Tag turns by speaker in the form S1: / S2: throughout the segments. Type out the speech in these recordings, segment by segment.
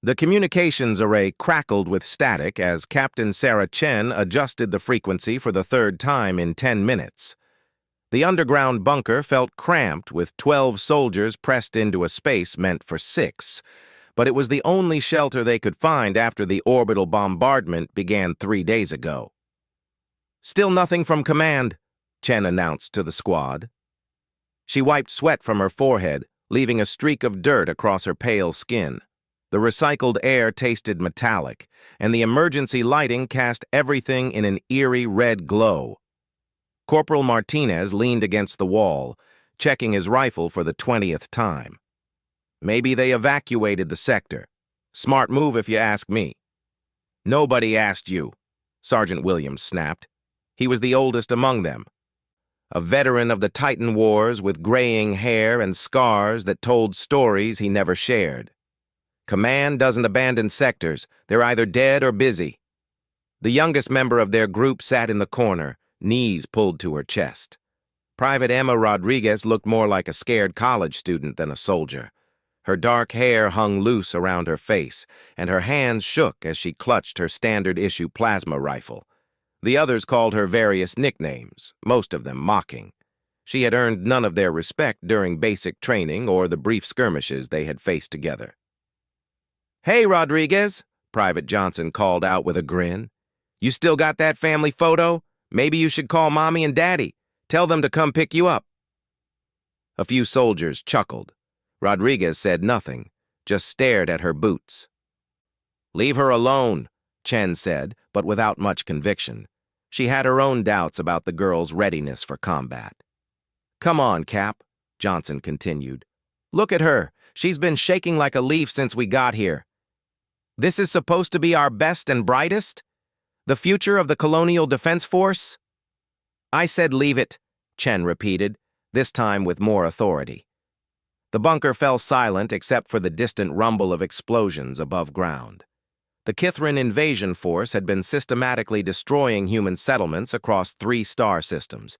S1: The communications array crackled with static as Captain Sarah Chen adjusted the frequency for the third time in 10 minutes. The underground bunker felt cramped with 12 soldiers pressed into a space meant for 6, but it was the only shelter they could find after the orbital bombardment began 3 days ago. "Still nothing from command," Chen announced to the squad. She wiped sweat from her forehead, leaving a streak of dirt across her pale skin. The recycled air tasted metallic, and the emergency lighting cast everything in an eerie red glow. Corporal Martinez leaned against the wall, checking his rifle for the 20th time. "Maybe they evacuated the sector. Smart move if you ask me." "Nobody asked you," Sergeant Williams snapped. He was the oldest among them. A veteran of the Titan Wars with graying hair and scars that told stories he never shared. "Command doesn't abandon sectors. They're either dead or busy." The youngest member of their group sat in the corner, knees pulled to her chest. Private Emma Rodriguez looked more like a scared college student than a soldier. Her dark hair hung loose around her face, and her hands shook as she clutched her standard-issue plasma rifle. The others called her various nicknames, most of them mocking. She had earned none of their respect during basic training or the brief skirmishes they had faced together. "Hey, Rodriguez," Private Johnson called out with a grin. "You still got that family photo? Maybe you should call Mommy and Daddy. Tell them to come pick you up." A few soldiers chuckled. Rodriguez said nothing, just stared at her boots. "Leave her alone," Chen said, but without much conviction. She had her own doubts about the girl's readiness for combat. "Come on, Cap," Johnson continued. "Look at her. She's been shaking like a leaf since we got here. This is supposed to be our best and brightest? The future of the Colonial Defense Force?" "I said leave it," Chen repeated, this time with more authority. The bunker fell silent except for the distant rumble of explosions above ground. The Kithrin invasion force had been systematically destroying human settlements across 3 star systems.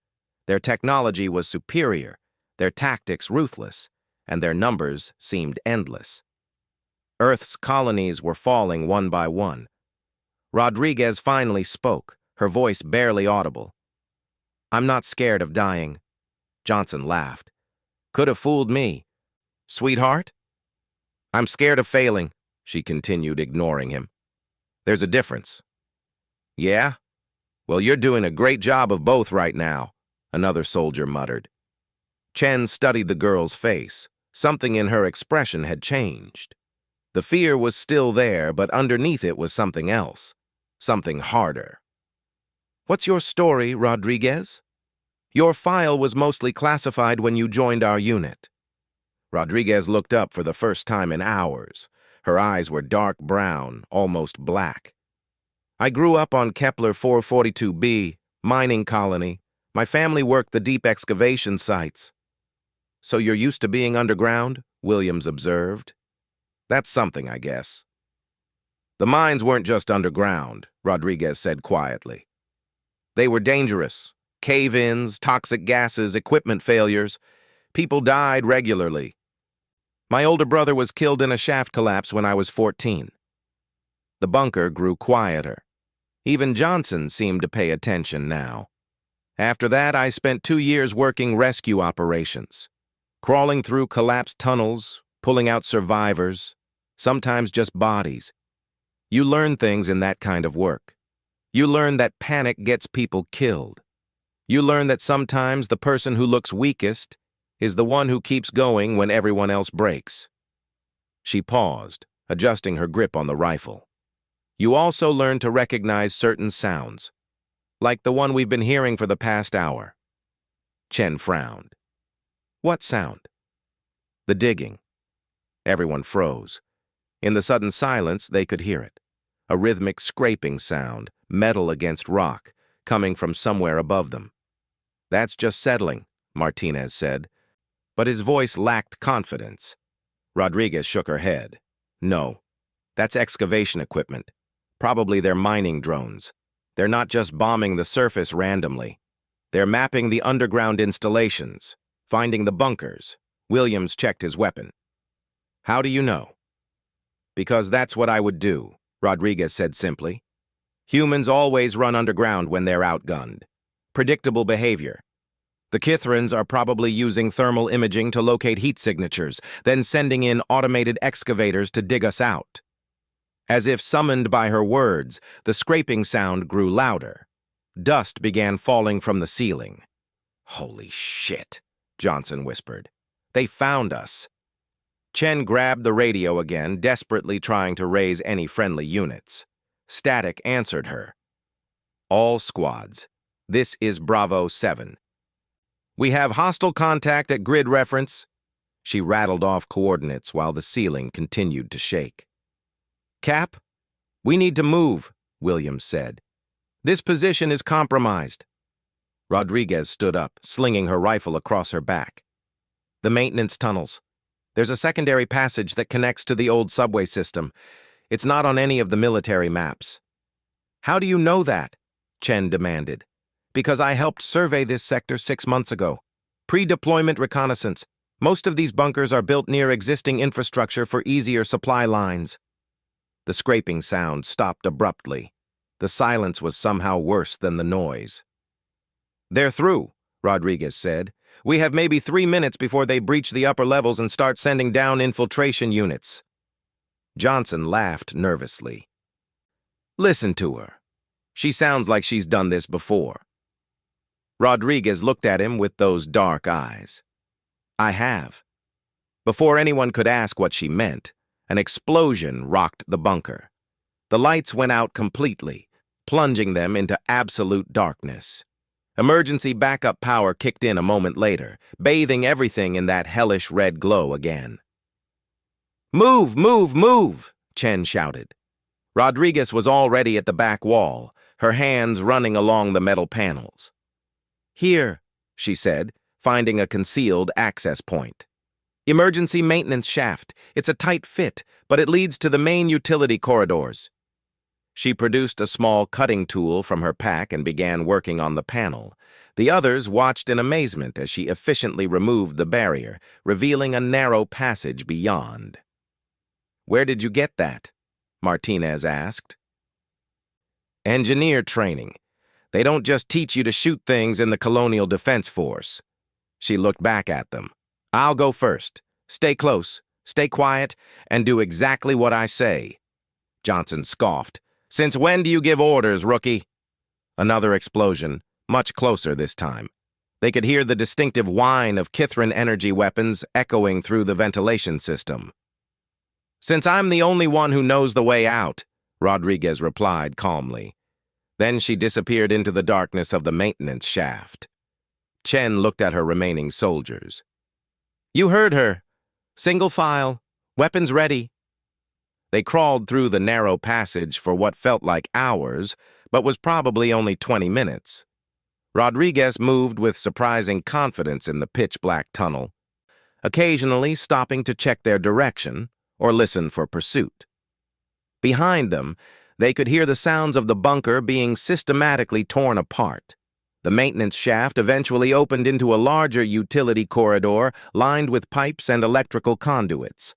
S1: Their technology was superior, their tactics ruthless, and their numbers seemed endless. Earth's colonies were falling one by one. Rodriguez finally spoke, her voice barely audible. "I'm not scared of dying." Johnson laughed. "Could have fooled me. Sweetheart?" "I'm scared of failing," she continued, ignoring him. "There's a difference." "Yeah? Well, you're doing a great job of both right now," another soldier muttered. Chen studied the girl's face. Something in her expression had changed. The fear was still there, but underneath it was something else, something harder. "What's your story, Rodriguez? Your file was mostly classified when you joined our unit." Rodriguez looked up for the first time in hours. Her eyes were dark brown, almost black. "I grew up on Kepler 442b, mining colony. My family worked the deep excavation sites." "So you're used to being underground?" Williams observed. "That's something, I guess." "The mines weren't just underground," Rodriguez said quietly. "They were dangerous. Cave-ins, toxic gases, equipment failures. People died regularly. My older brother was killed in a shaft collapse when I was 14. The bunker grew quieter. Even Johnson seemed to pay attention now. "After that, I spent 2 years working rescue operations, crawling through collapsed tunnels, pulling out survivors, sometimes just bodies. You learn things in that kind of work. You learn that panic gets people killed. You learn that sometimes the person who looks weakest is the one who keeps going when everyone else breaks." She paused, adjusting her grip on the rifle. "You also learn to recognize certain sounds, like the one we've been hearing for the past hour." Chen frowned. "What sound?" "The digging." Everyone froze. In the sudden silence, they could hear it. A rhythmic scraping sound, metal against rock, coming from somewhere above them. "That's just settling," Martinez said, but his voice lacked confidence. Rodriguez shook her head. "No, that's excavation equipment. Probably they're mining drones. They're not just bombing the surface randomly. They're mapping the underground installations, finding the bunkers." Williams checked his weapon. "How do you know?" Because that's what I would do, Rodriguez said simply. Humans always run underground when they're outgunned. Predictable behavior. The Kithrans are probably using thermal imaging to locate heat signatures, then sending in automated excavators to dig us out. As if summoned by her words, the scraping sound grew louder. Dust began falling from the ceiling. Holy shit, Johnson whispered. They found us. Chen grabbed the radio again, desperately trying to raise any friendly units. Static answered her. All squads. This is Bravo 7. We have hostile contact at grid reference. She rattled off coordinates while the ceiling continued to shake. Cap, we need to move, Williams said. This position is compromised. Rodriguez stood up, slinging her rifle across her back. The maintenance tunnels. There's a secondary passage that connects to the old subway system. It's not on any of the military maps. How do you know that? Chen demanded. Because I helped survey this sector 6 months ago. Pre-deployment reconnaissance. Most of these bunkers are built near existing infrastructure for easier supply lines. The scraping sound stopped abruptly. The silence was somehow worse than the noise. They're through, Rodriguez said. We have maybe 3 minutes before they breach the upper levels and start sending down infiltration units. Johnson laughed nervously. Listen to her. She sounds like she's done this before. Rodriguez looked at him with those dark eyes. I have. Before anyone could ask what she meant, an explosion rocked the bunker. The lights went out completely, plunging them into absolute darkness. Emergency backup power kicked in a moment later, bathing everything in that hellish red glow again. Move, move, move, Chen shouted. Rodriguez was already at the back wall, her hands running along the metal panels. Here, she said, finding a concealed access point. Emergency maintenance shaft. It's a tight fit, but it leads to the main utility corridors. She produced a small cutting tool from her pack and began working on the panel. The others watched in amazement as she efficiently removed the barrier, revealing a narrow passage beyond. Where did you get that? Martinez asked. Engineer training. They don't just teach you to shoot things in the Colonial Defense Force. She looked back at them. I'll go first. Stay close, stay quiet, and do exactly what I say. Johnson scoffed. Since when do you give orders, rookie? Another explosion, much closer this time. They could hear the distinctive whine of Kithran energy weapons echoing through the ventilation system. Since I'm the only one who knows the way out, Rodriguez replied calmly. Then she disappeared into the darkness of the maintenance shaft. Chen looked at her remaining soldiers. You heard her. Single file. Weapons ready. They crawled through the narrow passage for what felt like hours, but was probably only 20 minutes. Rodriguez moved with surprising confidence in the pitch-black tunnel, occasionally stopping to check their direction or listen for pursuit. Behind them, they could hear the sounds of the bunker being systematically torn apart. The maintenance shaft eventually opened into a larger utility corridor lined with pipes and electrical conduits.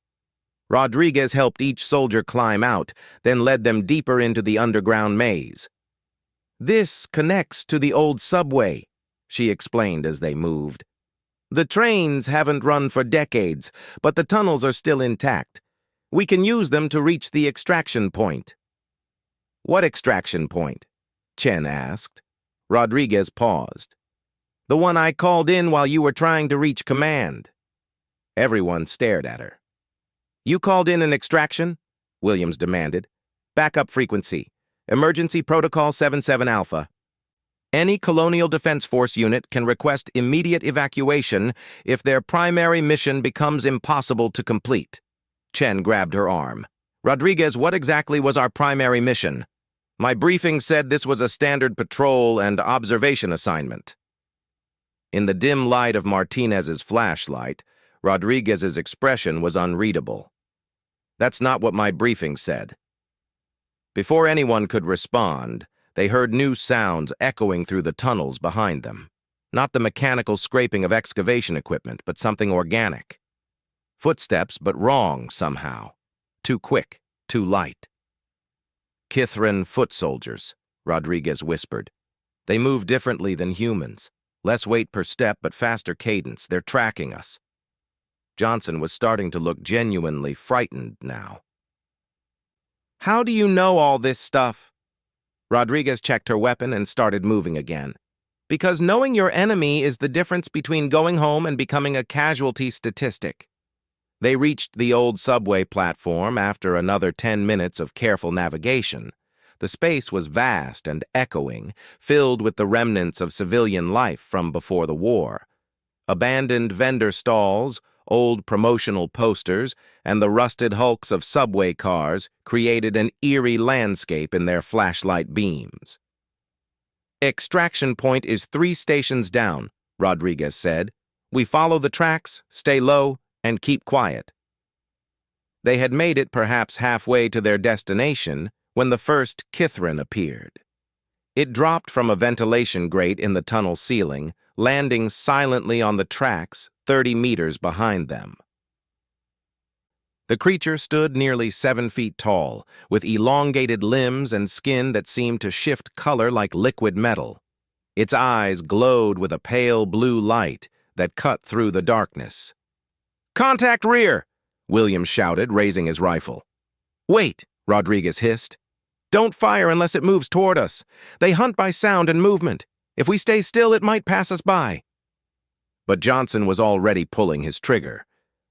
S1: Rodriguez helped each soldier climb out, then led them deeper into the underground maze. This connects to the old subway, she explained as they moved. The trains haven't run for decades, but the tunnels are still intact. We can use them to reach the extraction point. What extraction point? Chen asked. Rodriguez paused. The one I called in while you were trying to reach command. Everyone stared at her. You called in an extraction? Williams demanded. Backup frequency. Emergency Protocol 77 Alpha. Any Colonial Defense Force unit can request immediate evacuation if their primary mission becomes impossible to complete. Chen grabbed her arm. Rodriguez, what exactly was our primary mission? My briefing said this was a standard patrol and observation assignment. In the dim light of Martinez's flashlight, Rodriguez's expression was unreadable. That's not what my briefing said. Before anyone could respond, they heard new sounds echoing through the tunnels behind them. Not the mechanical scraping of excavation equipment, but something organic. Footsteps, but wrong somehow. Too quick. too light. Kithran foot soldiers, Rodriguez whispered. They move differently than humans. Less weight per step, but faster cadence. They're tracking us. Johnson was starting to look genuinely frightened now. How do you know all this stuff? Rodriguez checked her weapon and started moving again. Because knowing your enemy is the difference between going home and becoming a casualty statistic. They reached the old subway platform after another 10 minutes of careful navigation. The space was vast and echoing, filled with the remnants of civilian life from before the war. Abandoned vendor stalls, old promotional posters, and the rusted hulks of subway cars created an eerie landscape in their flashlight beams. Extraction point is 3 stations down, Rodriguez said. We follow the tracks, stay low, and keep quiet. They had made it perhaps halfway to their destination when the first Kithran appeared. It dropped from a ventilation grate in the tunnel ceiling, landing silently on the tracks 30 meters behind them. The creature stood nearly 7 feet tall, with elongated limbs and skin that seemed to shift color like liquid metal. Its eyes glowed with a pale blue light that cut through the darkness. "Contact rear!" Williams shouted, raising his rifle. "Wait!" Rodriguez hissed. "Don't fire unless it moves toward us. They hunt by sound and movement. If we stay still, it might pass us by." But Johnson was already pulling his trigger.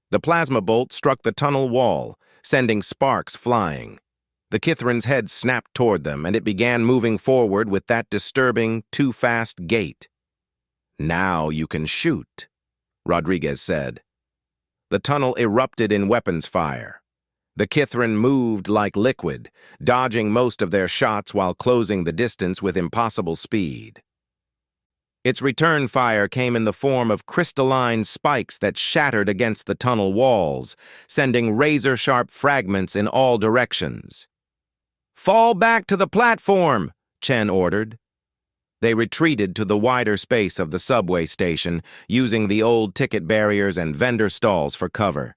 S1: The plasma bolt struck the tunnel wall, sending sparks flying. The Kithran's head snapped toward them, and it began moving forward with that disturbing, too-fast gait. "Now you can shoot," Rodriguez said. The tunnel erupted in weapons fire. The Kithran moved like liquid, dodging most of their shots while closing the distance with impossible speed. Its return fire came in the form of crystalline spikes that shattered against the tunnel walls, sending razor-sharp fragments in all directions. "Fall back to the platform," Chen ordered. They retreated to the wider space of the subway station, using the old ticket barriers and vendor stalls for cover.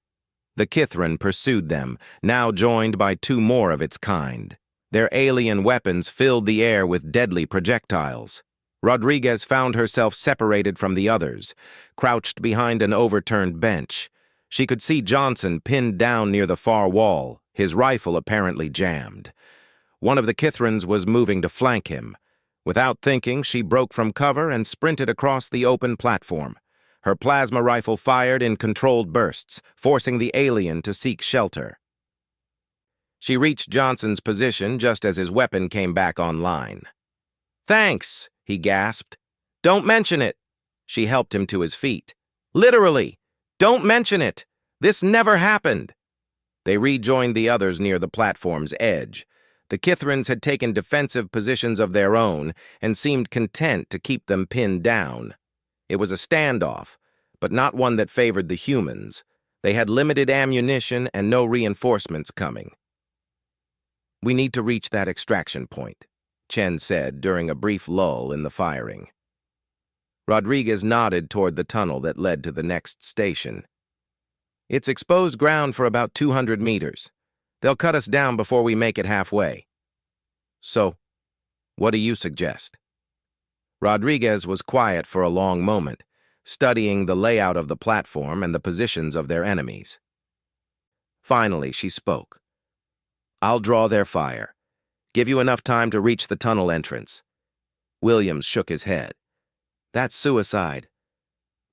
S1: The Kithran pursued them, now joined by 2 more of its kind. Their alien weapons filled the air with deadly projectiles. Rodriguez found herself separated from the others, crouched behind an overturned bench. She could see Johnson pinned down near the far wall, his rifle apparently jammed. One of the Kithrans was moving to flank him. Without thinking, she broke from cover and sprinted across the open platform. Her plasma rifle fired in controlled bursts, forcing the alien to seek shelter. She reached Johnson's position just as his weapon came back online. "Thanks," he gasped. "Don't mention it." She helped him to his feet. "Literally, don't mention it. This never happened." They rejoined the others near the platform's edge. The Kithrans had taken defensive positions of their own and seemed content to keep them pinned down. It was a standoff, but not one that favored the humans. They had limited ammunition and no reinforcements coming. "We need to reach that extraction point," Chen said during a brief lull in the firing. Rodriguez nodded toward the tunnel that led to the next station. "It's exposed ground for about 200 meters. They'll cut us down before we make it halfway." "So, what do you suggest?" Rodriguez was quiet for a long moment, studying the layout of the platform and the positions of their enemies. Finally, she spoke. "I'll draw their fire. Give you enough time to reach the tunnel entrance." Williams shook his head. "That's suicide."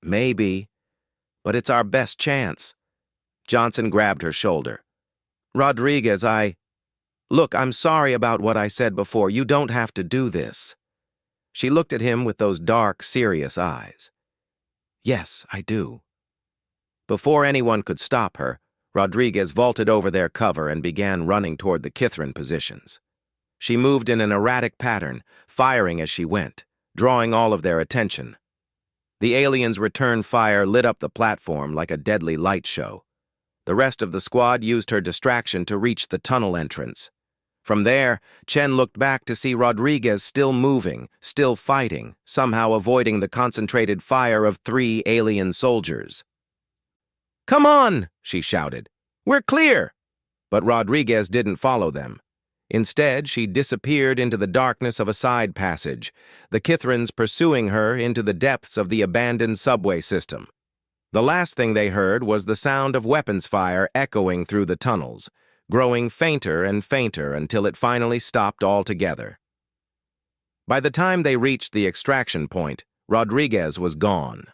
S1: "Maybe, but it's our best chance." Johnson grabbed her shoulder. "Rodriguez, Look, I'm sorry about what I said before. You don't have to do this." She looked at him with those dark, serious eyes. "Yes, I do." Before anyone could stop her, Rodriguez vaulted over their cover and began running toward the Kithran positions. She moved in an erratic pattern, firing as she went, drawing all of their attention. The aliens' return fire lit up the platform like a deadly light show. The rest of the squad used her distraction to reach the tunnel entrance. From there, Chen looked back to see Rodriguez still moving, still fighting, somehow avoiding the concentrated fire of 3 alien soldiers. "Come on!" she shouted. "We're clear!" But Rodriguez didn't follow them. Instead, she disappeared into the darkness of a side passage, the Kithrans pursuing her into the depths of the abandoned subway system. The last thing they heard was the sound of weapons fire echoing through the tunnels, growing fainter and fainter until it finally stopped altogether. By the time they reached the extraction point, Rodriguez was gone.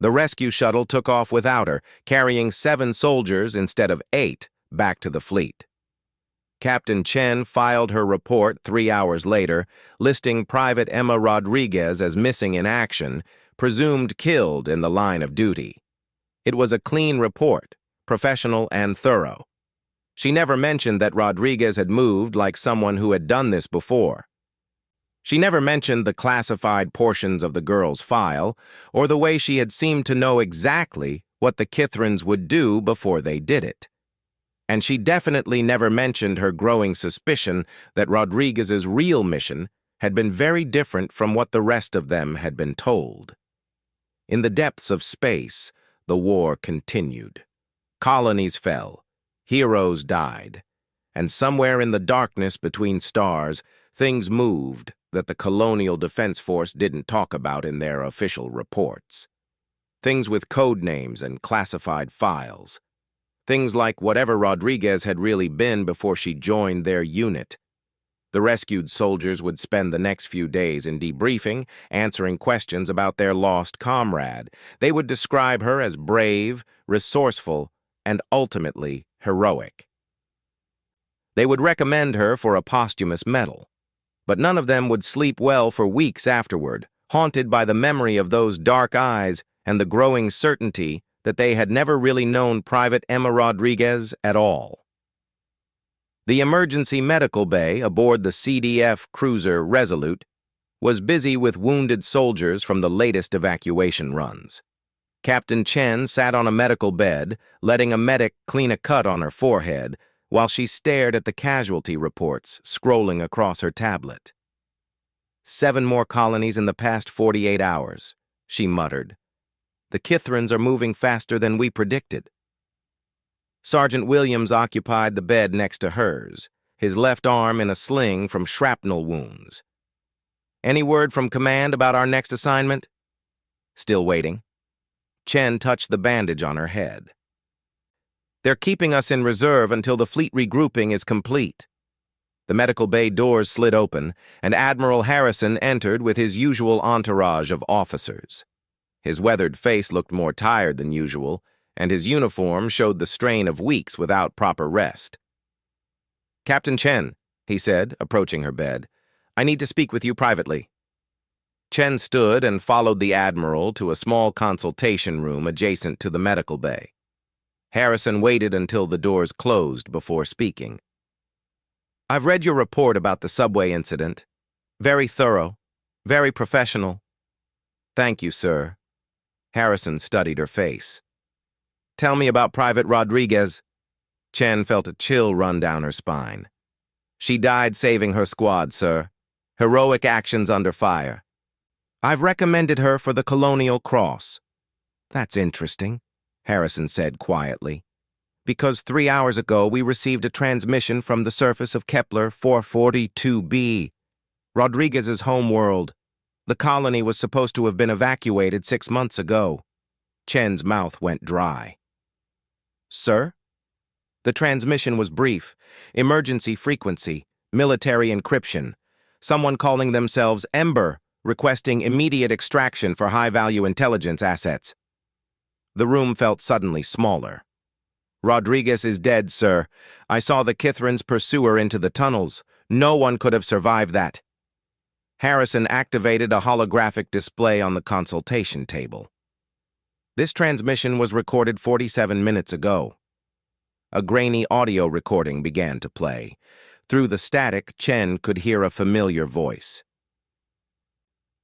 S1: The rescue shuttle took off without her, carrying 7 soldiers instead of 8 back to the fleet. Captain Chen filed her report 3 hours later, listing Private Emma Rodriguez as missing in action, presumed killed in the line of duty. It was a clean report, professional and thorough. She never mentioned that Rodriguez had moved like someone who had done this before. She never mentioned the classified portions of the girl's file, or the way she had seemed to know exactly what the Kithrans would do before they did it. And she definitely never mentioned her growing suspicion that Rodriguez's real mission had been very different from what the rest of them had been told. In the depths of space, the war continued. Colonies fell, heroes died, and somewhere in the darkness between stars, things moved that the Colonial Defense Force didn't talk about in their official reports. Things with code names and classified files. Things like whatever Rodriguez had really been before she joined their unit. The rescued soldiers would spend the next few days in debriefing, answering questions about their lost comrade. They would describe her as brave, resourceful, and ultimately heroic. They would recommend her for a posthumous medal. But none of them would sleep well for weeks afterward, haunted by the memory of those dark eyes and the growing certainty that they had never really known Private Emma Rodriguez at all. The emergency medical bay aboard the CDF cruiser Resolute was busy with wounded soldiers from the latest evacuation runs. Captain Chen sat on a medical bed, letting a medic clean a cut on her forehead, while she stared at the casualty reports scrolling across her tablet. 7 more colonies in the past 48 hours, she muttered. The Kithrans are moving faster than we predicted. Sergeant Williams occupied the bed next to hers, his left arm in a sling from shrapnel wounds. Any word from command about our next assignment? Still waiting. Chen touched the bandage on her head. They're keeping us in reserve until the fleet regrouping is complete. The medical bay doors slid open, and Admiral Harrison entered with his usual entourage of officers. His weathered face looked more tired than usual, and his uniform showed the strain of weeks without proper rest. "Captain Chen," he said, approaching her bed, "I need to speak with you privately." Chen stood and followed the Admiral to a small consultation room adjacent to the medical bay. Harrison waited until the doors closed before speaking. "I've read your report about the subway incident. Very thorough, very professional." "Thank you, sir." Harrison studied her face. "Tell me about Private Rodriguez." Chen felt a chill run down her spine. "She died saving her squad, sir. Heroic actions under fire. I've recommended her for the Colonial Cross." "That's interesting," Harrison said quietly, "because 3 hours ago we received a transmission from the surface of Kepler 442b, Rodriguez's homeworld. The colony was supposed to have been evacuated 6 months ago." Chen's mouth went dry. "Sir?" The transmission was brief. Emergency frequency, military encryption. Someone calling themselves Ember, requesting immediate extraction for high-value intelligence assets. The room felt suddenly smaller. "Rodriguez is dead, sir. I saw the Kithrans pursue her into the tunnels. No one could have survived that." Harrison activated a holographic display on the consultation table. This transmission was recorded 47 minutes ago. A grainy audio recording began to play. Through the static, Chen could hear a familiar voice.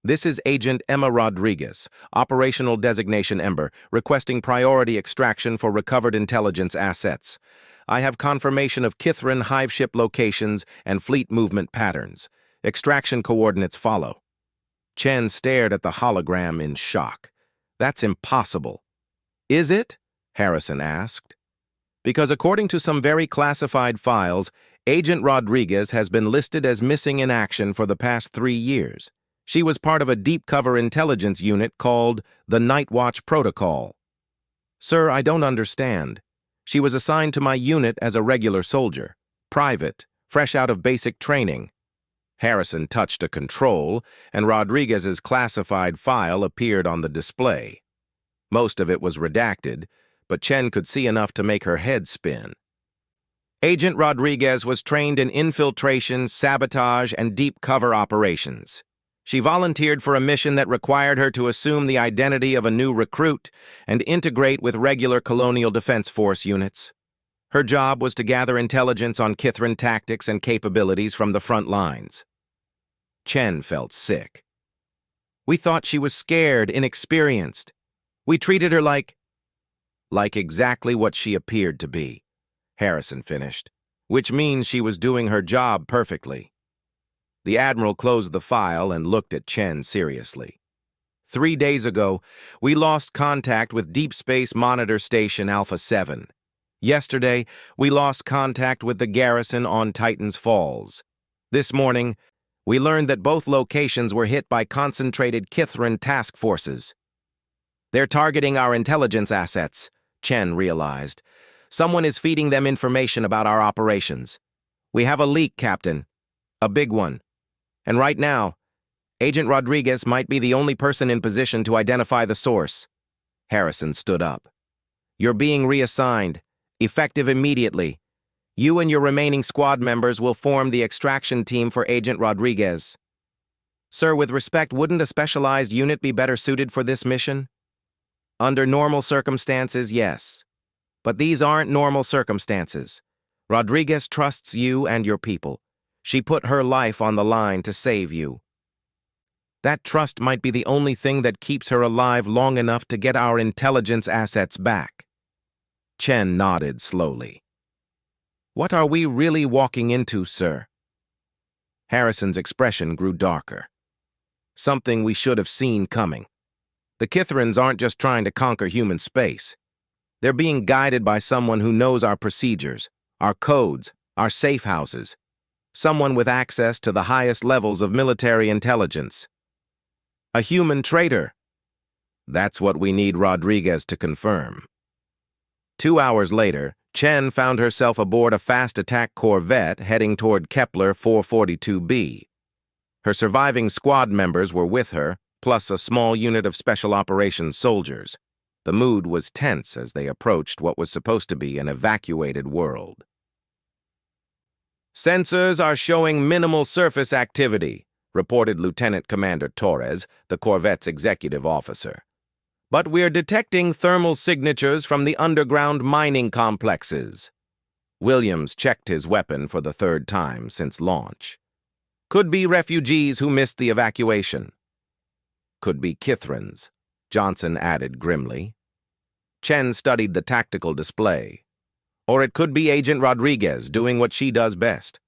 S1: "This is Agent Emma Rodriguez, Operational Designation Ember, requesting priority extraction for recovered intelligence assets. I have confirmation of Kithran hive ship locations and fleet movement patterns. Extraction coordinates follow." Chen stared at the hologram in shock. "That's impossible." "Is it?" Harrison asked. Because according to some very classified files, Agent Rodriguez has been listed as missing in action for the past 3 years. She was part of a deep-cover intelligence unit called the Night Watch Protocol. Sir, I don't understand. She was assigned to my unit as a regular soldier, private, fresh out of basic training. Harrison touched a control, and Rodriguez's classified file appeared on the display. Most of it was redacted, but Chen could see enough to make her head spin. Agent Rodriguez was trained in infiltration, sabotage, and deep cover operations. She volunteered for a mission that required her to assume the identity of a new recruit and integrate with regular Colonial Defense Force units. Her job was to gather intelligence on Kithran tactics and capabilities from the front lines. Chen felt sick. We thought she was scared, inexperienced. We treated her like exactly what she appeared to be, Harrison finished, which means she was doing her job perfectly. The Admiral closed the file and looked at Chen seriously. 3 days ago, we lost contact with Deep Space Monitor Station Alpha 7. Yesterday, we lost contact with the garrison on Titan's Falls. This morning, we learned that both locations were hit by concentrated Kithran task forces. They're targeting our intelligence assets, Chen realized. Someone is feeding them information about our operations. We have a leak, Captain. A big one. And right now, Agent Rodriguez might be the only person in position to identify the source. Harrison stood up. You're being reassigned, effective immediately. You and your remaining squad members will form the extraction team for Agent Rodriguez. Sir, with respect, wouldn't a specialized unit be better suited for this mission? Under normal circumstances, yes. But these aren't normal circumstances. Rodriguez trusts you and your people. She put her life on the line to save you. That trust might be the only thing that keeps her alive long enough to get our intelligence assets back. Chen nodded slowly. What are we really walking into, sir? Harrison's expression grew darker. Something we should have seen coming. The Kithrans aren't just trying to conquer human space. They're being guided by someone who knows our procedures, our codes, our safe houses. Someone with access to the highest levels of military intelligence. A human traitor. That's what we need Rodriguez to confirm. 2 hours later, Chen found herself aboard a fast attack corvette heading toward Kepler 442b. Her surviving squad members were with her, plus a small unit of special operations soldiers. The mood was tense as they approached what was supposed to be an evacuated world. Sensors are showing minimal surface activity, reported Lieutenant Commander Torres, the corvette's executive officer. But we're detecting thermal signatures from the underground mining complexes. Williams checked his weapon for the 3rd time since launch. Could be refugees who missed the evacuation. Could be Kithrans, Johnson added grimly. Chen studied the tactical display. Or it could be Agent Rodriguez doing what she does best.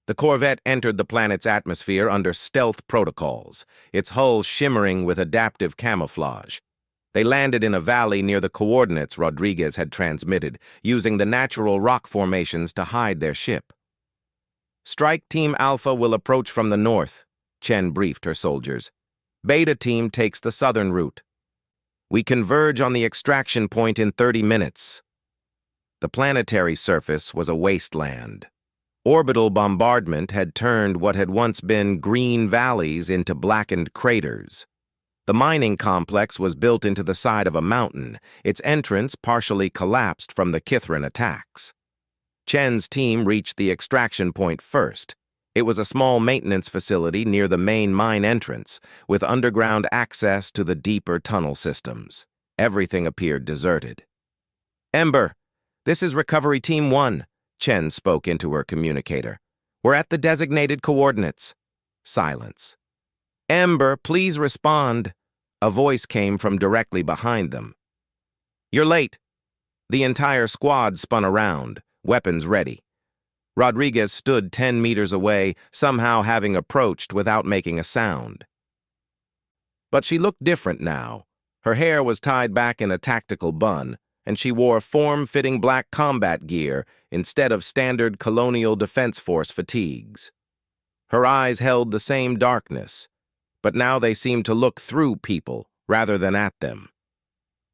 S1: The corvette entered the planet's atmosphere under stealth protocols, its hull shimmering with adaptive camouflage. They landed in a valley near the coordinates Rodriguez had transmitted, using the natural rock formations to hide their ship. Strike Team Alpha will approach from the north, Chen briefed her soldiers. Beta Team takes the southern route. We converge on the extraction point in 30 minutes. The planetary surface was a wasteland. Orbital bombardment had turned what had once been green valleys into blackened craters. The mining complex was built into the side of a mountain, its entrance partially collapsed from the Kithran attacks. Chen's team reached the extraction point first. It was a small maintenance facility near the main mine entrance, with underground access to the deeper tunnel systems. Everything appeared deserted. Ember, this is Recovery Team 1, Chen spoke into her communicator. We're at the designated coordinates. Silence. Ember, please respond. A voice came from directly behind them. You're late. The entire squad spun around, weapons ready. Rodriguez stood 10 meters away, somehow having approached without making a sound. But she looked different now. Her hair was tied back in a tactical bun, and she wore form-fitting black combat gear instead of standard Colonial Defense Force fatigues. Her eyes held the same darkness, but now they seemed to look through people rather than at them.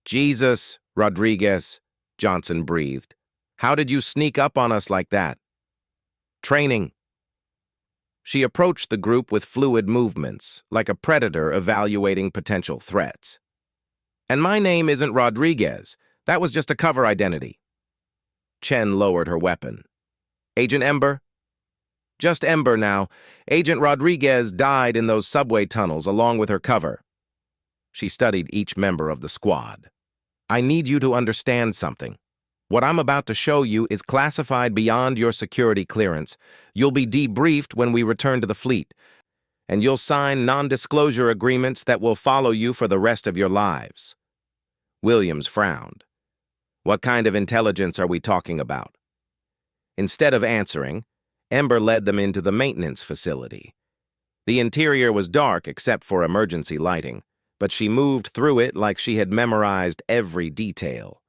S1: "Jesus, Rodriguez," Johnson breathed. "How did you sneak up on us like that?" "Training." She approached the group with fluid movements, like a predator evaluating potential threats. "And my name isn't Rodriguez. That was just a cover identity." Chen lowered her weapon. "Agent Ember?" "Just Ember now. Agent Rodriguez died in those subway tunnels along with her cover." She studied each member of the squad. "I need you to understand something. What I'm about to show you is classified beyond your security clearance. You'll be debriefed when we return to the fleet, and you'll sign non-disclosure agreements that will follow you for the rest of your lives." Williams frowned. "What kind of intelligence are we talking about?" Instead of answering, Ember led them into the maintenance facility. The interior was dark except for emergency lighting, but she moved through it like she had memorized every detail.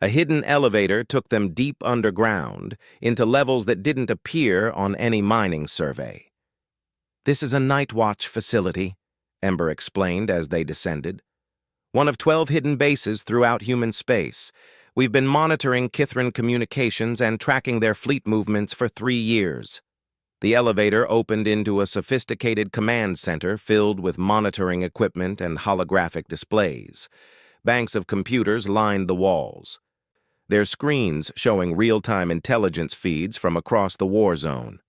S1: A hidden elevator took them deep underground into levels that didn't appear on any mining survey. "This is a night watch facility," Ember explained as they descended. "One of 12 hidden bases throughout human space. We've been monitoring Kithran communications and tracking their fleet movements for 3 years. The elevator opened into a sophisticated command center filled with monitoring equipment and holographic displays. Banks of computers lined the walls, their screens showing real-time intelligence feeds from across the war zone.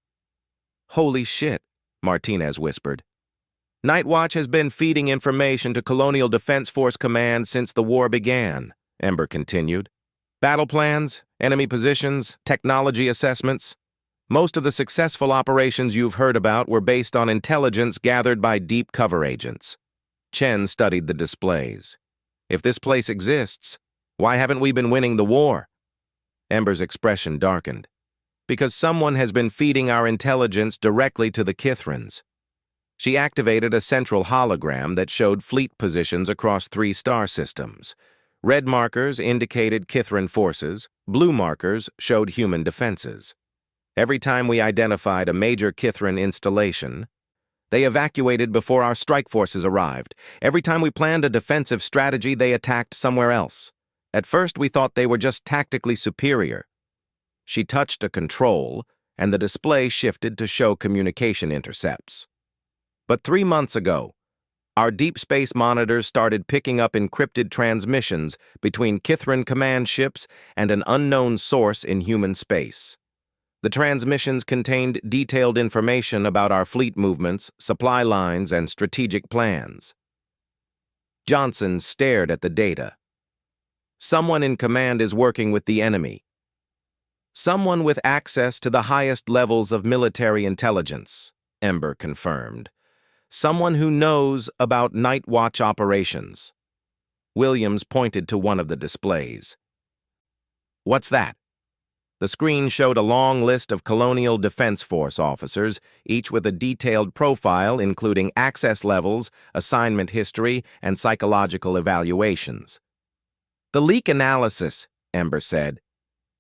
S1: "Holy shit," Martinez whispered. "Night Watch has been feeding information to Colonial Defense Force Command since the war began," Ember continued. "Battle plans, enemy positions, technology assessments. Most of the successful operations you've heard about were based on intelligence gathered by deep cover agents." Chen studied the displays. "If this place exists, why haven't we been winning the war?" Ember's expression darkened. "Because someone has been feeding our intelligence directly to the Kithrans." She activated a central hologram that showed fleet positions across 3 star systems. Red markers indicated Kithran forces, blue markers showed human defenses. Every time we identified a major Kithran installation, they evacuated before our strike forces arrived. Every time we planned a defensive strategy, they attacked somewhere else. At first, we thought they were just tactically superior. She touched a control, and the display shifted to show communication intercepts. But 3 months ago, our deep space monitors started picking up encrypted transmissions between Kithran command ships and an unknown source in human space. The transmissions contained detailed information about our fleet movements, supply lines, and strategic plans. Johnson stared at the data. "Someone in command is working with the enemy. Someone with access to the highest levels of military intelligence," Ember confirmed. "Someone who knows about Night Watch operations." Williams pointed to one of the displays. "What's that?" The screen showed a long list of Colonial Defense Force officers, each with a detailed profile including access levels, assignment history, and psychological evaluations. "The leak analysis," Ember said.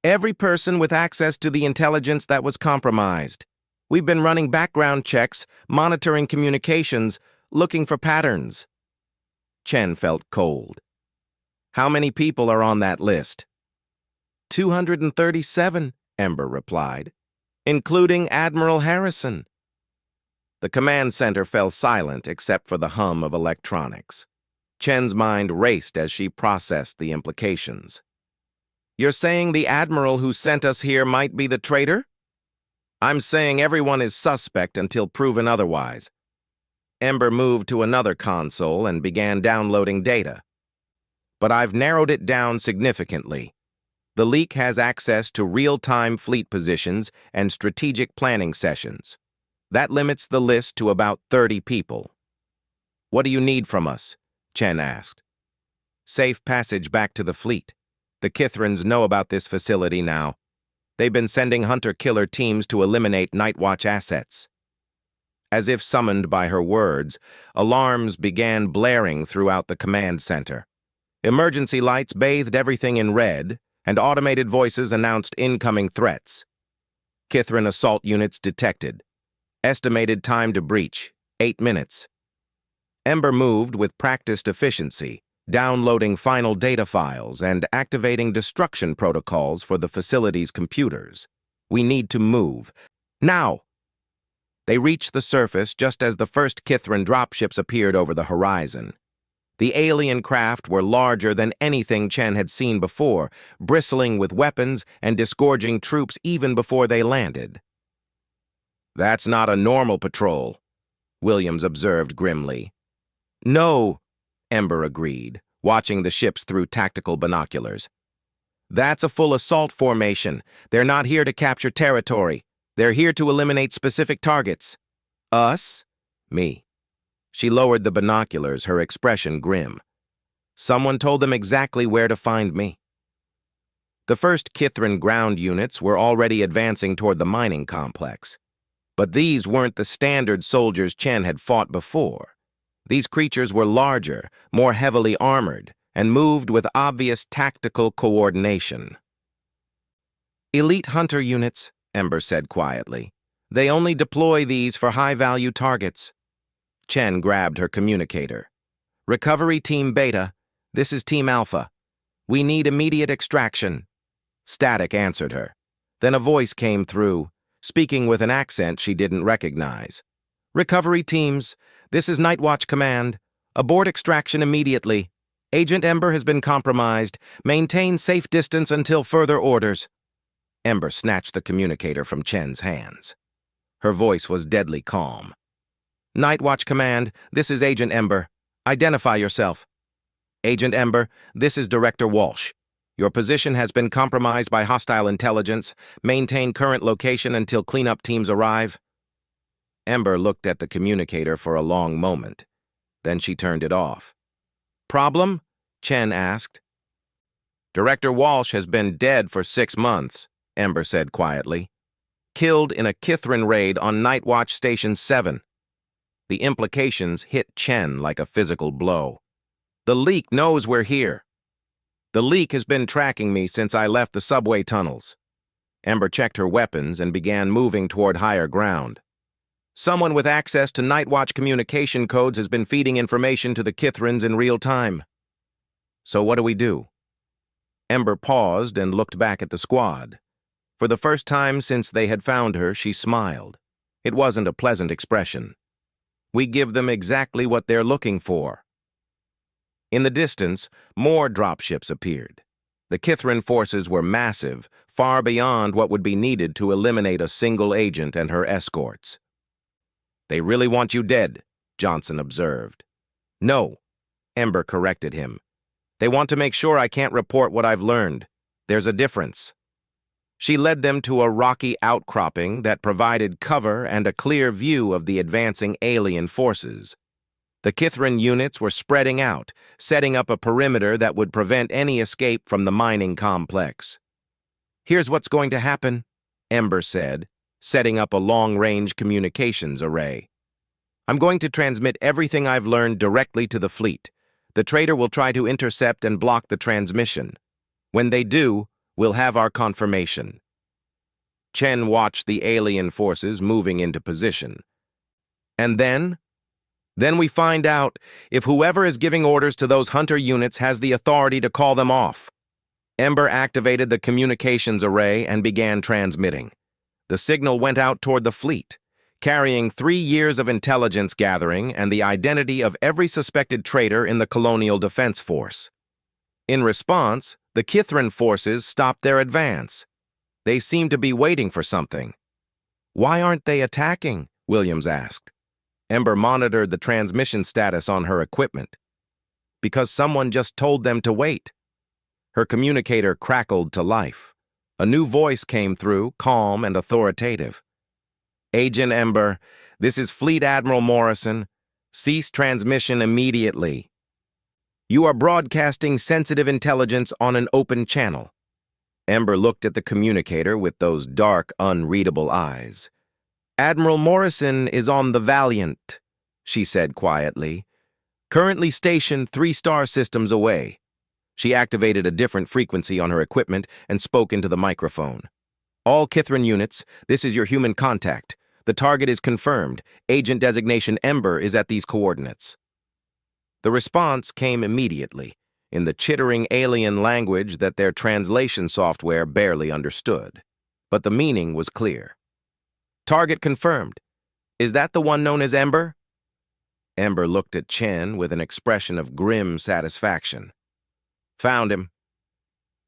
S1: "Every person with access to the intelligence that was compromised. We've been running background checks, monitoring communications, looking for patterns." Chen felt cold. "How many people are on that list?" 237, Ember replied, "including Admiral Harrison." The command center fell silent except for the hum of electronics. Chen's mind raced as she processed the implications. "You're saying the Admiral who sent us here might be the traitor?" "I'm saying everyone is suspect until proven otherwise." Ember moved to another console and began downloading data. "But I've narrowed it down significantly. The leak has access to real-time fleet positions and strategic planning sessions. That limits the list to about 30 people." "What do you need from us?" Chen asked. "Safe passage back to the fleet. The Kithrans know about this facility now. They've been sending hunter-killer teams to eliminate Night Watch assets." As if summoned by her words, alarms began blaring throughout the command center. Emergency lights bathed everything in red, and automated voices announced incoming threats. Kithrin assault units detected. Estimated time to breach, 8 minutes. Ember moved with practiced efficiency, downloading final data files and activating destruction protocols for the facility's computers. We need to move. Now! They reached the surface just as the first Kithrin dropships appeared over the horizon. The alien craft were larger than anything Chen had seen before, bristling with weapons and disgorging troops even before they landed. "That's not a normal patrol," Williams observed grimly. "No," Ember agreed, watching the ships through tactical binoculars. "That's a full assault formation. They're not here to capture territory. They're here to eliminate specific targets." "Us?" "Me." She lowered the binoculars, her expression grim. "Someone told them exactly where to find me." The first Kithrin ground units were already advancing toward the mining complex. But these weren't the standard soldiers Chen had fought before. These creatures were larger, more heavily armored, and moved with obvious tactical coordination. "Elite hunter units," Ember said quietly. "They only deploy these for high-value targets." Chen grabbed her communicator. "Recovery Team Beta, this is Team Alpha. We need immediate extraction." Static answered her. Then a voice came through, speaking with an accent she didn't recognize. "Recovery teams, this is Nightwatch Command. Abort extraction immediately. Agent Ember has been compromised. Maintain safe distance until further orders." Ember snatched the communicator from Chen's hands. Her voice was deadly calm. "Nightwatch Command, this is Agent Ember. Identify yourself." "Agent Ember, this is Director Walsh. Your position has been compromised by hostile intelligence. Maintain current location until cleanup teams arrive." Ember looked at the communicator for a long moment. Then she turned it off. "Problem?" Chen asked. "Director Walsh has been dead for 6 months," Ember said quietly. "Killed in a Kithrin raid on Nightwatch Station 7. The implications hit Chen like a physical blow. "The leak knows we're here. The leak has been tracking me since I left the subway tunnels." Ember checked her weapons and began moving toward higher ground. "Someone with access to Nightwatch communication codes has been feeding information to the Kithrins in real time." "So what do we do?" Ember paused and looked back at the squad. For the first time since they had found her, she smiled. It wasn't a pleasant expression. "We give them exactly what they're looking for." In the distance, more dropships appeared. The Kithrin forces were massive, far beyond what would be needed to eliminate a single agent and her escorts. "They really want you dead," Johnson observed. "No," Ember corrected him. "They want to make sure I can't report what I've learned. There's a difference." She led them to a rocky outcropping that provided cover and a clear view of the advancing alien forces. The Kithrin units were spreading out, setting up a perimeter that would prevent any escape from the mining complex. "Here's what's going to happen," Ember said, setting up a long-range communications array. "I'm going to transmit everything I've learned directly to the fleet. The trader will try to intercept and block the transmission. When they do, we'll have our confirmation." Chen watched the alien forces moving into position. "And then? Then we find out if whoever is giving orders to those hunter units has the authority to call them off." Ember activated the communications array and began transmitting. The signal went out toward the fleet, carrying 3 years of intelligence gathering and the identity of every suspected traitor in the Colonial Defense Force. In response, the Kithrin forces stopped their advance. They seemed to be waiting for something. "Why aren't they attacking?" Williams asked. Ember monitored the transmission status on her equipment. "Because someone just told them to wait." Her communicator crackled to life. A new voice came through, calm and authoritative. "Agent Ember, this is Fleet Admiral Morrison. Cease transmission immediately. You are broadcasting sensitive intelligence on an open channel." Ember looked at the communicator with those dark, unreadable eyes. "Admiral Morrison is on the Valiant," she said quietly. "Currently stationed 3 star systems away. She activated a different frequency on her equipment and spoke into the microphone. All Kithrin units, this is your human contact. The target is confirmed. Agent designation Ember is at these coordinates. The response came immediately, in the chittering alien language that their translation software barely understood. But the meaning was clear. Target confirmed. Is that the one known as Ember? Ember looked at Chen with an expression of grim satisfaction. Found him.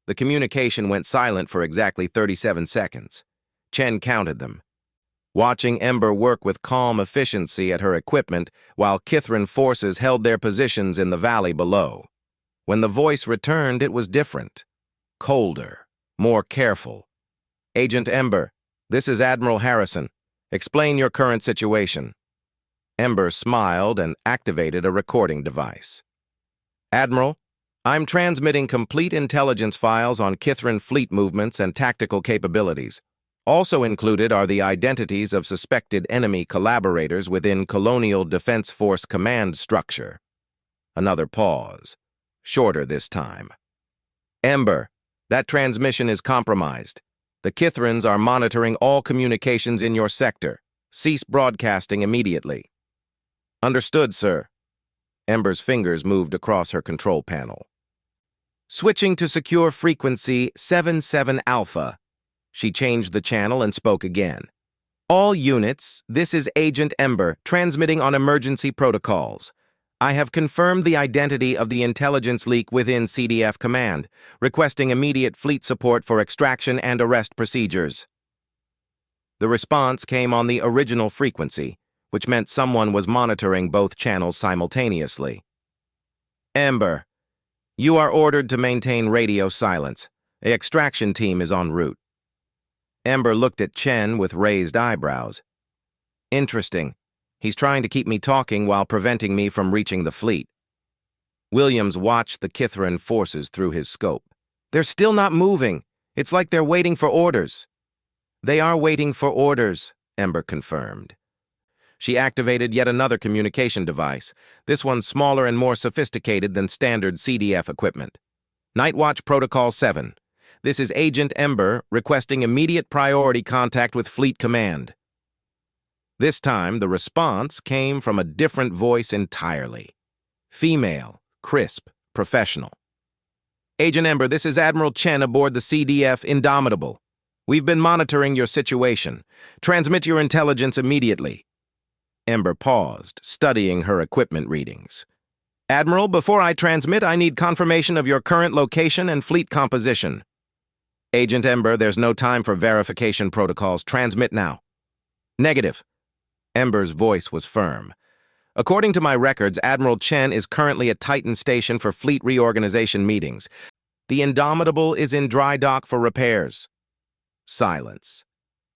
S1: The communication went silent for exactly 37 seconds. Chen counted them, watching Ember work with calm efficiency at her equipment while Kithrin forces held their positions in the valley below. When the voice returned, it was different. Colder, more careful. Agent Ember, this is Admiral Harrison. Explain your current situation. Ember smiled and activated a recording device. Admiral, I'm transmitting complete intelligence files on Kithrin fleet movements and tactical capabilities. Also included are the identities of suspected enemy collaborators within Colonial Defense Force command structure. Another pause, shorter this time. Ember, that transmission is compromised. The Kithrins are monitoring all communications in your sector. Cease broadcasting immediately. Understood, sir. Ember's fingers moved across her control panel. Switching to secure frequency 77 Alpha. She changed the channel and spoke again. All units, this is Agent Ember, transmitting on emergency protocols. I have confirmed the identity of the intelligence leak within CDF Command, requesting immediate fleet support for extraction and arrest procedures. The response came on the original frequency, which meant someone was monitoring both channels simultaneously. Ember, you are ordered to maintain radio silence. An extraction team is en route. Ember looked at Chen with raised eyebrows. Interesting. He's trying to keep me talking while preventing me from reaching the fleet. Williams watched the Kithrin forces through his scope. They're still not moving. It's like they're waiting for orders. They are waiting for orders, Ember confirmed. She activated yet another communication device, this one smaller and more sophisticated than standard CDF equipment. Night Watch Protocol 7. This is Agent Ember requesting immediate priority contact with Fleet Command. This time, the response came from a different voice entirely. Female, crisp, professional. Agent Ember, this is Admiral Chen aboard the CDF Indomitable. We've been monitoring your situation. Transmit your intelligence immediately. Ember paused, studying her equipment readings. Admiral, before I transmit, I need confirmation of your current location and fleet composition. Agent Ember, there's no time for verification protocols. Transmit now. Negative. Ember's voice was firm. According to my records, Admiral Chen is currently at Titan Station for fleet reorganization meetings. The Indomitable is in dry dock for repairs. Silence.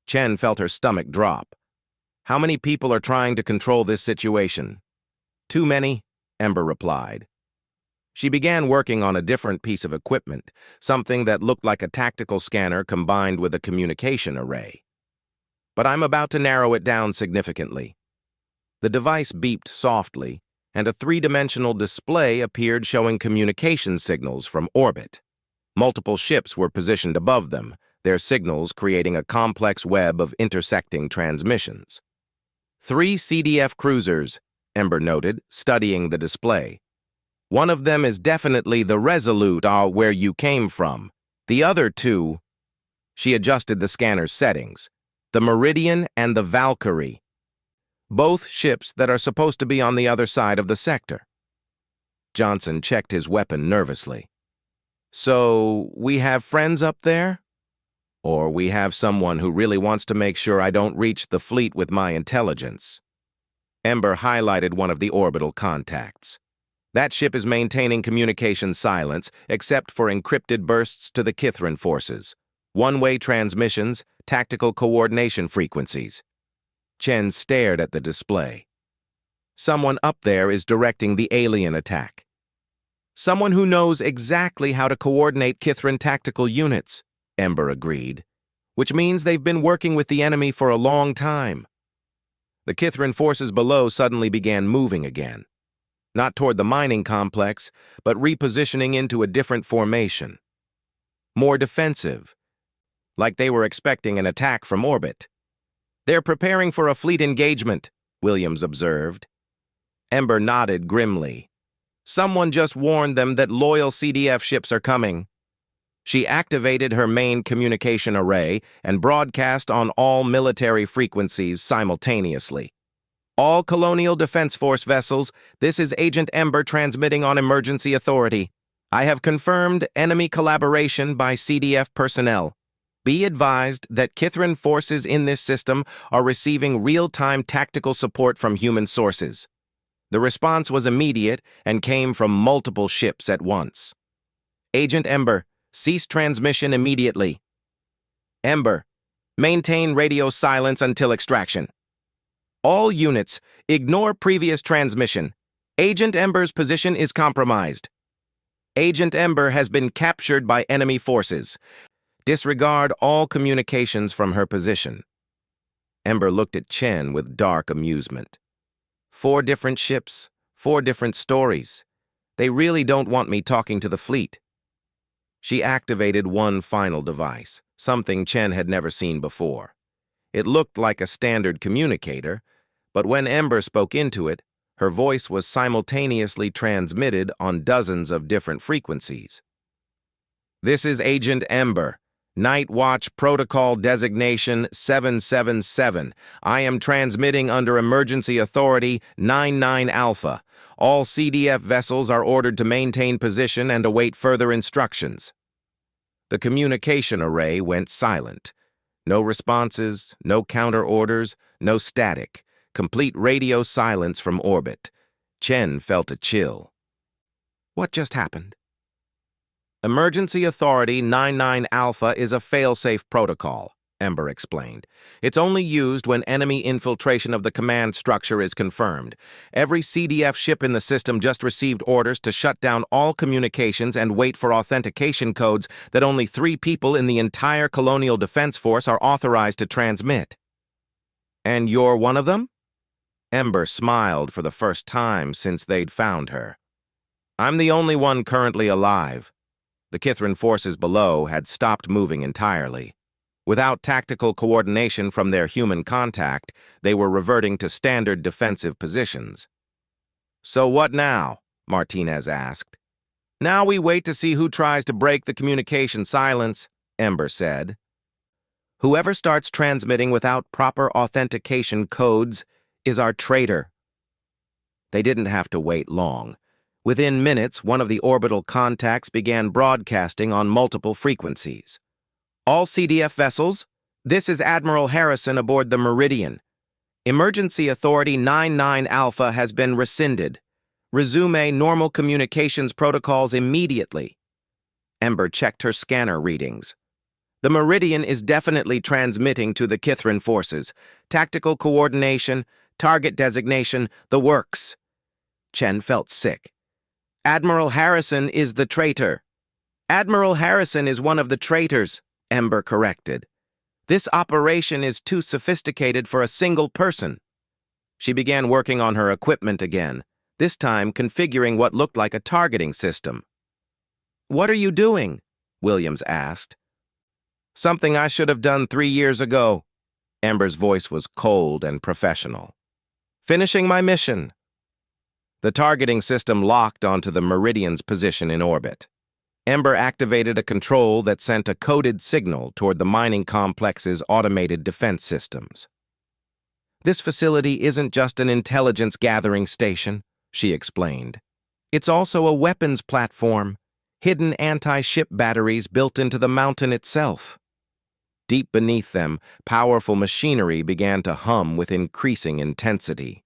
S1: Chen felt her stomach drop. How many people are trying to control this situation? Too many, Ember replied. She began working on a different piece of equipment, something that looked like a tactical scanner combined with a communication array. But I'm about to narrow it down significantly. The device beeped softly, and a three-dimensional display appeared showing communication signals from orbit. Multiple ships were positioned above them, their signals creating a complex web of intersecting transmissions. 3 CDF cruisers, Ember noted, studying the display. One of them is definitely the Resolute, where you came from. The other 2... She adjusted the scanner's settings. The Meridian and the Valkyrie. Both ships that are supposed to be on the other side of the sector. Johnson checked his weapon nervously. So, we have friends up there? Or we have someone who really wants to make sure I don't reach the fleet with my intelligence. Ember highlighted one of the orbital contacts. That ship is maintaining communication silence, except for encrypted bursts to the Kithrin forces. One-way transmissions, tactical coordination frequencies. Chen stared at the display. Someone up there is directing the alien attack. Someone who knows exactly how to coordinate Kithrin tactical units, Ember agreed, which means they've been working with the enemy for a long time. The Kithrin forces below suddenly began moving again. not toward the mining complex, but repositioning into a different formation. More defensive, like they were expecting an attack from orbit. "They're preparing for a fleet engagement," Williams observed. Ember nodded grimly. "Someone just warned them that loyal CDF ships are coming." She activated her main communication array and broadcast on all military frequencies simultaneously. "All Colonial Defense Force vessels, this is Agent Ember transmitting on emergency authority. I have confirmed enemy collaboration by CDF personnel. Be advised that Kithran forces in this system are receiving real-time tactical support from human sources." The response was immediate and came from multiple ships at once. "Agent Ember, cease transmission immediately." "Ember, maintain radio silence until extraction." "All units, ignore previous transmission. Agent Ember's position is compromised." "Agent Ember has been captured by enemy forces. Disregard all communications from her position." Ember looked at Chen with dark amusement. 4 different ships, 4 different stories. They really don't want me talking to the fleet. She activated one final device, something Chen had never seen before. It looked like a standard communicator, but when Ember spoke into it, her voice was simultaneously transmitted on dozens of different frequencies. "This is Agent Ember. Night Watch Protocol Designation 777. I am transmitting under Emergency Authority 99 Alpha. All CDF vessels are ordered to maintain position and await further instructions." The communication array went silent. No responses, no counter orders, no static. Complete radio silence from orbit. Chen felt a chill. What just happened? "Emergency Authority 99 Alpha is a fail-safe protocol," Ember explained. "It's only used when enemy infiltration of the command structure is confirmed. Every CDF ship in the system just received orders to shut down all communications and wait for authentication codes that only 3 people in the entire Colonial Defense Force are authorized to transmit." "And you're one of them?" Ember smiled for the first time since they'd found her. "I'm the only one currently alive." The Kithran forces below had stopped moving entirely. Without tactical coordination from their human contact, they were reverting to standard defensive positions. "So what now?" Martinez asked. "Now we wait to see who tries to break the communication silence," Ember said. "Whoever starts transmitting without proper authentication codes is our traitor." They didn't have to wait long. Within minutes, one of the orbital contacts began broadcasting on multiple frequencies. "All CDF vessels, this is Admiral Harrison aboard the Meridian. Emergency Authority 99 Alpha has been rescinded. Resume normal communications protocols immediately." Ember checked her scanner readings. "The Meridian is definitely transmitting to the Kithran forces. Tactical coordination, target designation, the works." Chen felt sick. "Admiral Harrison is the traitor." "Admiral Harrison is one of the traitors," Ember corrected. "This operation is too sophisticated for a single person." She began working on her equipment again, this time configuring what looked like a targeting system. "What are you doing?" Williams asked. "Something I should have done 3 years ago." Ember's voice was cold and professional. "Finishing my mission." The targeting system locked onto the Meridian's position in orbit. Ember activated a control that sent a coded signal toward the mining complex's automated defense systems. "This facility isn't just an intelligence-gathering station," she explained. "It's also a weapons platform, hidden anti-ship batteries built into the mountain itself." Deep beneath them, powerful machinery began to hum with increasing intensity.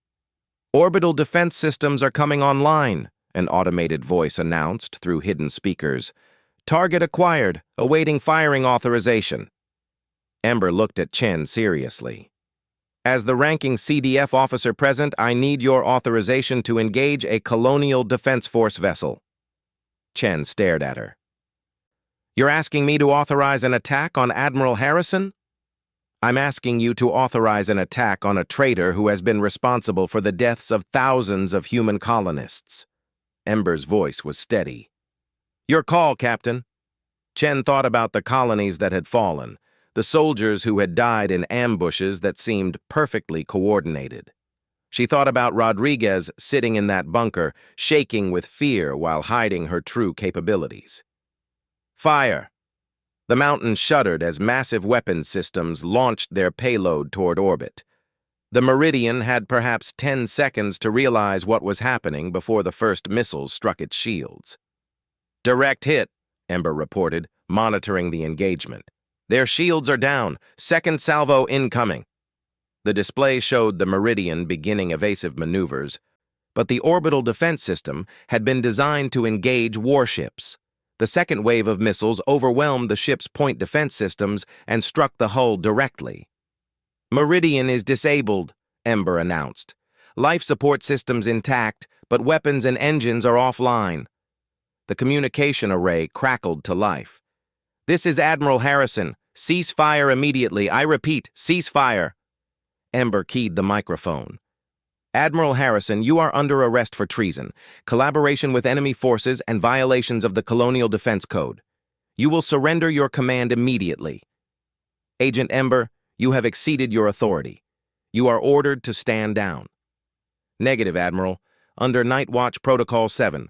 S1: "Orbital defense systems are coming online," an automated voice announced through hidden speakers. "Target acquired, awaiting firing authorization." Ember looked at Chen seriously. "As the ranking CDF officer present, I need your authorization to engage a Colonial Defense Force vessel." Chen stared at her. "You're asking me to authorize an attack on Admiral Harrison?" I'm asking you to authorize an attack on a traitor who has been responsible for the deaths of thousands of human colonists. Ember's voice was steady. Your call, Captain. Chen thought about the colonies that had fallen, the soldiers who had died in ambushes that seemed perfectly coordinated. She thought about Rodriguez sitting in that bunker, shaking with fear while hiding her true capabilities. Fire! The mountain shuddered as massive weapons systems launched their payload toward orbit. The Meridian had perhaps 10 seconds to realize what was happening before the first missiles struck its shields. Direct hit, Ember reported, monitoring the engagement. Their shields are down. Second salvo incoming. The display showed the Meridian beginning evasive maneuvers, but the orbital defense system had been designed to engage warships. The second wave of missiles overwhelmed the ship's point defense systems and struck the hull directly. Meridian is disabled, Ember announced. Life support systems intact, but weapons and engines are offline. The communication array crackled to life. This is Admiral Harrison. Cease fire immediately. I repeat, cease fire. Ember keyed the microphone. Admiral Harrison, you are under arrest for treason, collaboration with enemy forces, and violations of the Colonial Defense Code. You will surrender your command immediately. Agent Ember, you have exceeded your authority. You are ordered to stand down. Negative, Admiral. Under Night Watch Protocol 7.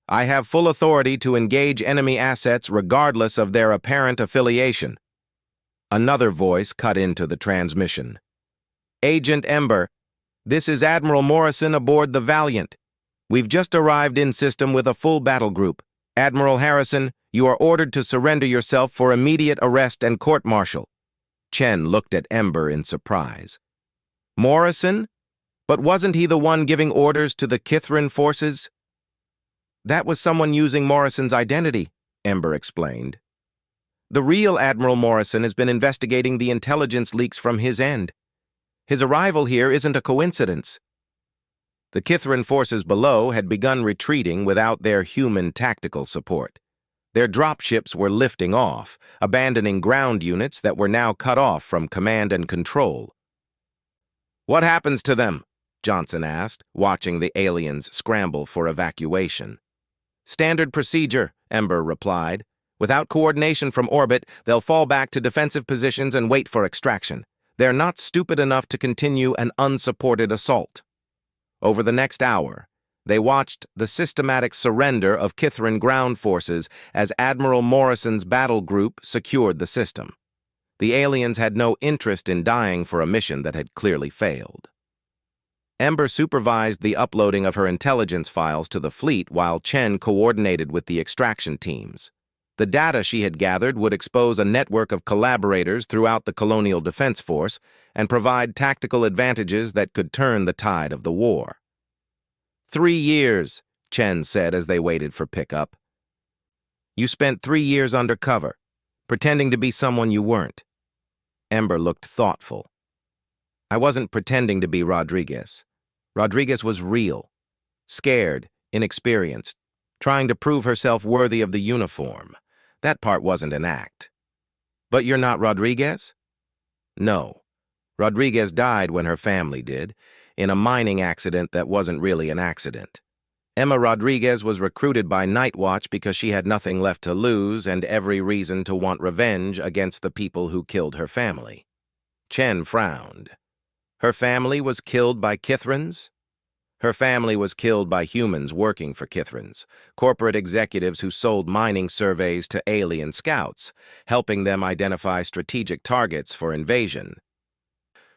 S1: I have full authority to engage enemy assets regardless of their apparent affiliation. Another voice cut into the transmission. Agent Ember, this is Admiral Morrison aboard the Valiant. We've just arrived in system with a full battle group. Admiral Harrison, you are ordered to surrender yourself for immediate arrest and court-martial. Chen looked at Ember in surprise. Morrison? But wasn't he the one giving orders to the Kithran forces? That was someone using Morrison's identity, Ember explained. The real Admiral Morrison has been investigating the intelligence leaks from his end. His arrival here isn't a coincidence. The Kithran forces below had begun retreating without their human tactical support. Their dropships were lifting off, abandoning ground units that were now cut off from command and control. What happens to them? Johnson asked, watching the aliens scramble for evacuation. Standard procedure, Ember replied. Without coordination from orbit, they'll fall back to defensive positions and wait for extraction. They're not stupid enough to continue an unsupported assault. Over the next hour, they watched the systematic surrender of Kithran ground forces as Admiral Morrison's battle group secured the system. The aliens had no interest in dying for a mission that had clearly failed. Ember supervised the uploading of her intelligence files to the fleet while Chen coordinated with the extraction teams. The data she had gathered would expose a network of collaborators throughout the Colonial Defense Force and provide tactical advantages that could turn the tide of the war. 3 years, Chen said as they waited for pickup. You spent 3 years undercover, pretending to be someone you weren't. Ember looked thoughtful. I wasn't pretending to be Rodriguez. Rodriguez was real, scared, inexperienced, trying to prove herself worthy of the uniform. That part wasn't an act. But you're not Rodriguez? No. Rodriguez died when her family did, in a mining accident that wasn't really an accident. Emma Rodriguez was recruited by Night Watch because she had nothing left to lose and every reason to want revenge against the people who killed her family. Chen frowned. Her family was killed by Kithrans? Her family was killed by humans working for Kithrans, corporate executives who sold mining surveys to alien scouts, helping them identify strategic targets for invasion.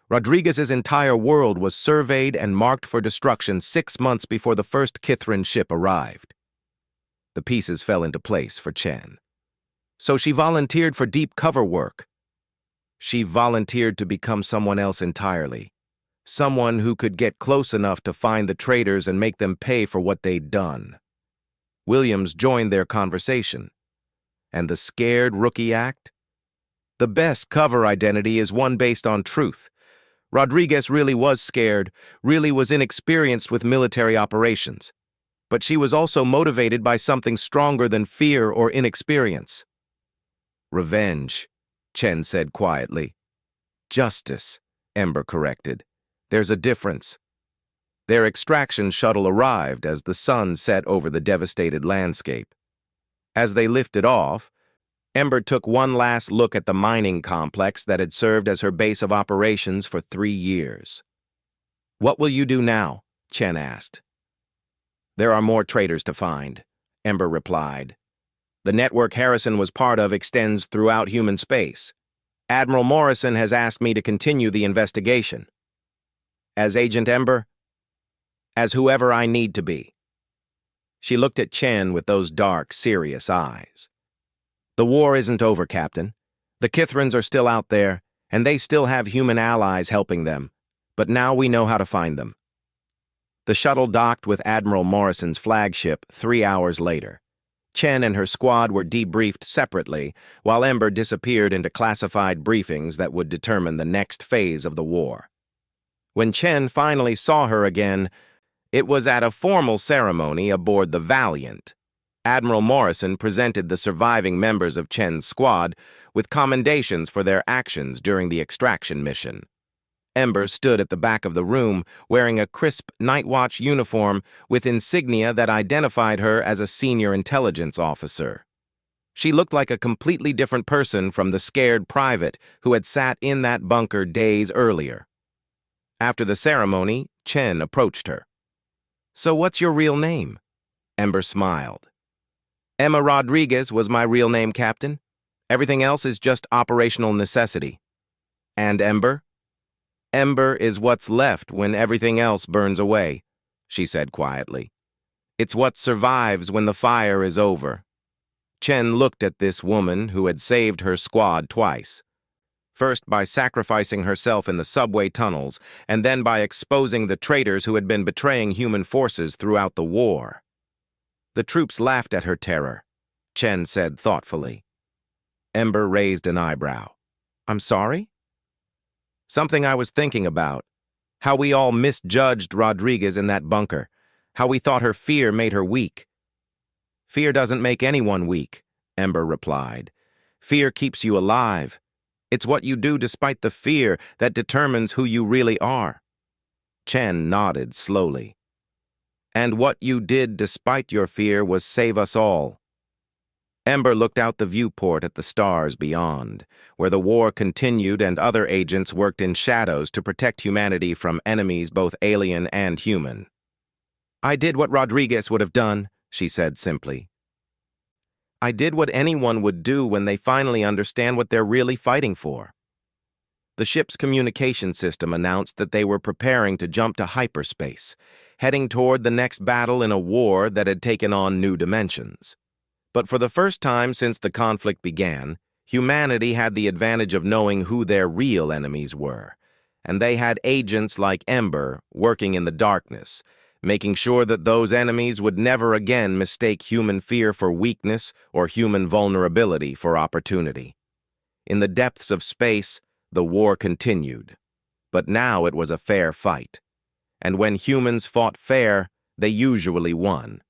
S1: Rodriguez's entire world was surveyed and marked for destruction 6 months before the first Kithran ship arrived. The pieces fell into place for Chen. So she volunteered for deep cover work. She volunteered to become someone else entirely. Someone who could get close enough to find the traitors and make them pay for what they'd done. Williams joined their conversation. And the scared rookie act? The best cover identity is one based on truth. Rodriguez really was scared, really was inexperienced with military operations. But she was also motivated by something stronger than fear or inexperience. Revenge, Chen said quietly. Justice, Ember corrected. There's a difference. Their extraction shuttle arrived as the sun set over the devastated landscape. As they lifted off, Ember took one last look at the mining complex that had served as her base of operations for 3 years. "What will you do now?" Chen asked. "There are more traitors to find," Ember replied. "The network Harrison was part of extends throughout human space. Admiral Morrison has asked me to continue the investigation. As Agent Ember? As whoever I need to be." She looked at Chen with those dark, serious eyes. "The war isn't over, Captain. The Kithrans are still out there, and they still have human allies helping them, but now we know how to find them." The shuttle docked with Admiral Morrison's flagship 3 hours later. Chen and her squad were debriefed separately, while Ember disappeared into classified briefings that would determine the next phase of the war. When Chen finally saw her again, it was at a formal ceremony aboard the Valiant. Admiral Morrison presented the surviving members of Chen's squad with commendations for their actions during the extraction mission. Ember stood at the back of the room wearing a crisp Night Watch uniform with insignia that identified her as a senior intelligence officer. She looked like a completely different person from the scared private who had sat in that bunker days earlier. After the ceremony, Chen approached her. "So what's your real name?" Ember smiled. "Emma Rodriguez was my real name, Captain. Everything else is just operational necessity." "And Ember?" "Ember is what's left when everything else burns away," she said quietly. "It's what survives when the fire is over." Chen looked at this woman who had saved her squad twice. First by sacrificing herself in the subway tunnels, and then by exposing the traitors who had been betraying human forces throughout the war. The troops laughed at her terror, Chen said thoughtfully. Ember raised an eyebrow. "I'm sorry?" "Something I was thinking about. How we all misjudged Rodriguez in that bunker. How we thought her fear made her weak." "Fear doesn't make anyone weak," Ember replied. "Fear keeps you alive. It's what you do despite the fear that determines who you really are." Chen nodded slowly. "And what you did despite your fear was save us all." Ember looked out the viewport at the stars beyond, where the war continued and other agents worked in shadows to protect humanity from enemies both alien and human. "I did what Rodriguez would have done," she said simply. "I did what anyone would do when they finally understand what they're really fighting for." The ship's communication system announced that they were preparing to jump to hyperspace, heading toward the next battle in a war that had taken on new dimensions. But for the first time since the conflict began, humanity had the advantage of knowing who their real enemies were, and they had agents like Ember working in the darkness, making sure that those enemies would never again mistake human fear for weakness or human vulnerability for opportunity. In the depths of space, the war continued. But now it was a fair fight. And when humans fought fair, they usually won.